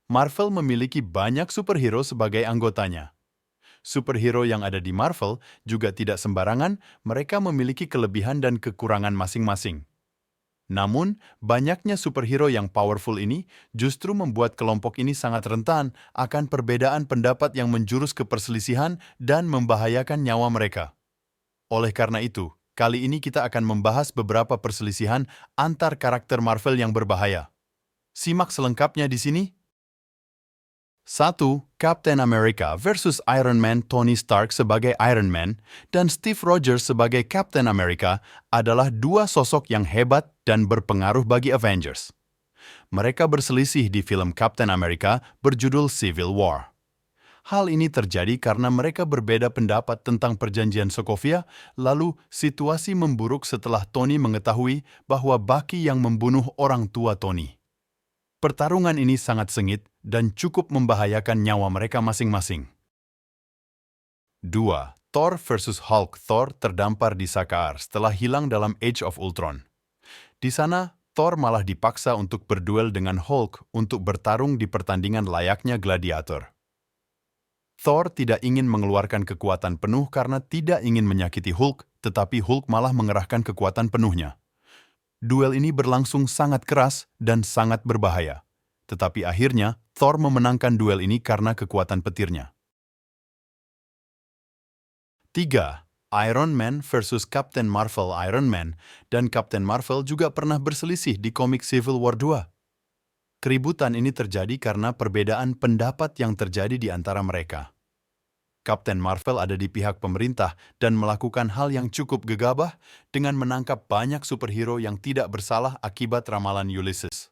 Marvel memiliki banyak superhero sebagai anggotanya. Superhero yang ada di Marvel juga tidak sembarangan, mereka memiliki kelebihan dan kekurangan masing-masing. Namun, banyaknya superhero yang powerful ini justru membuat kelompok ini sangat rentan akan perbedaan pendapat yang menjurus ke perselisihan dan membahayakan nyawa mereka. Oleh karena itu, kali ini kita akan membahas beberapa perselisihan antar karakter Marvel yang berbahaya. Simak selengkapnya di sini. 1. Captain America versus Iron Man. Tony Stark sebagai Iron Man dan Steve Rogers sebagai Captain America adalah dua sosok yang hebat dan berpengaruh bagi Avengers. Mereka berselisih di film Captain America berjudul Civil War. Hal ini terjadi karena mereka berbeda pendapat tentang perjanjian Sokovia, lalu situasi memburuk setelah Tony mengetahui bahwa Bucky yang membunuh orang tua Tony. Pertarungan ini sangat sengit dan cukup membahayakan nyawa mereka masing-masing. 2. Thor versus Hulk. Thor terdampar di Sakaar setelah hilang dalam Age of Ultron. Di sana, Thor malah dipaksa untuk berduel dengan Hulk untuk bertarung di pertandingan layaknya gladiator. Thor tidak ingin mengeluarkan kekuatan penuh karena tidak ingin menyakiti Hulk, tetapi Hulk malah mengerahkan kekuatan penuhnya. Duel ini berlangsung sangat keras dan sangat berbahaya. Tetapi akhirnya, Thor memenangkan duel ini karena kekuatan petirnya. 3. Iron Man versus Captain Marvel. Iron Man dan Captain Marvel juga pernah berselisih di komik Civil War 2. Keributan ini terjadi karena perbedaan pendapat yang terjadi di antara mereka. Captain Marvel ada di pihak pemerintah dan melakukan hal yang cukup gegabah dengan menangkap banyak superhero yang tidak bersalah akibat ramalan Ulysses.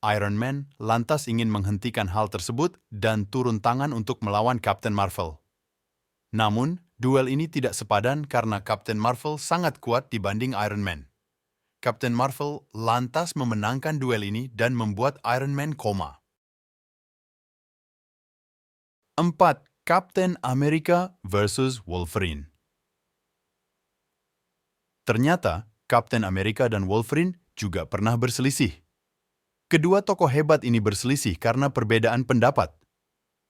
Iron Man lantas ingin menghentikan hal tersebut dan turun tangan untuk melawan Captain Marvel. Namun, duel ini tidak sepadan karena Captain Marvel sangat kuat dibanding Iron Man. Captain Marvel lantas memenangkan duel ini dan membuat Iron Man koma. 4. Captain America versus Wolverine. Ternyata, Captain America dan Wolverine juga pernah berselisih. Kedua tokoh hebat ini berselisih karena perbedaan pendapat.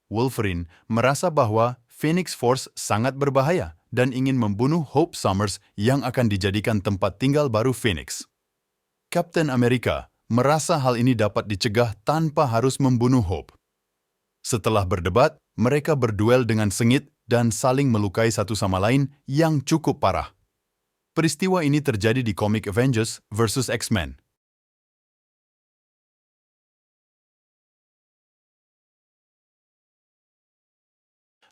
Wolverine merasa bahwa Phoenix Force sangat berbahaya dan ingin membunuh Hope Summers yang akan dijadikan tempat tinggal baru Phoenix. Captain America merasa hal ini dapat dicegah tanpa harus membunuh Hope. Setelah berdebat, mereka berduel dengan sengit dan saling melukai satu sama lain yang cukup parah. Peristiwa ini terjadi di komik Avengers vs. X-Men.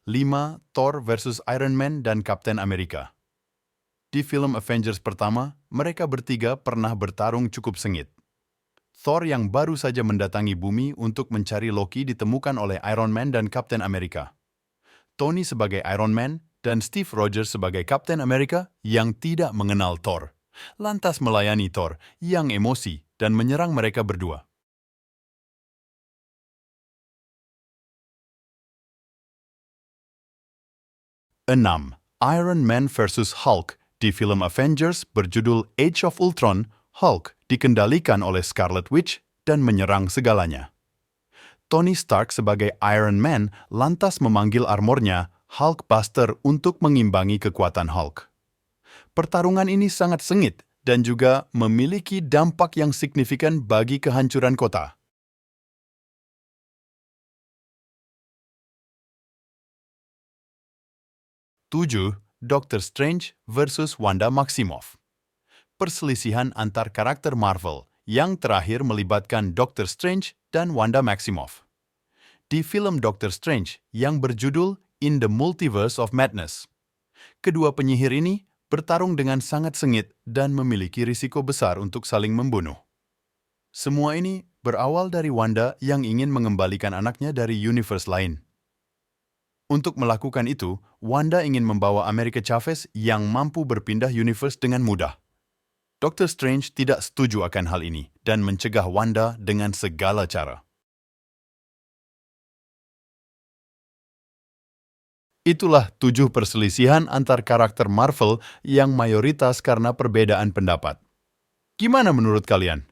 5. Thor versus Iron Man dan Captain America. Di film Avengers pertama, mereka bertiga pernah bertarung cukup sengit. Thor yang baru saja mendatangi bumi untuk mencari Loki ditemukan oleh Iron Man dan Captain America. Tony sebagai Iron Man dan Steve Rogers sebagai Captain America yang tidak mengenal Thor, lantas melayani Thor yang emosi dan menyerang mereka berdua. 6. Iron Man versus Hulk. Di film Avengers berjudul Age of Ultron, Hulk dikendalikan oleh Scarlet Witch dan menyerang segalanya. Tony Stark sebagai Iron Man lantas memanggil armornya Hulkbuster untuk mengimbangi kekuatan Hulk. Pertarungan ini sangat sengit dan juga memiliki dampak yang signifikan bagi kehancuran kota. 7. Doctor Strange versus Wanda Maximoff. Perselisihan antar karakter Marvel yang terakhir melibatkan Doctor Strange dan Wanda Maximoff. Di film Doctor Strange yang berjudul In the Multiverse of Madness, kedua penyihir ini bertarung dengan sangat sengit dan memiliki risiko besar untuk saling membunuh. Semua ini berawal dari Wanda yang ingin mengembalikan anaknya dari universe lain. Untuk melakukan itu, Wanda ingin membawa America Chavez yang mampu berpindah universe dengan mudah. Doctor Strange tidak setuju akan hal ini dan mencegah Wanda dengan segala cara. Itulah 7 perselisihan antar karakter Marvel yang mayoritas karena perbedaan pendapat. Gimana menurut kalian?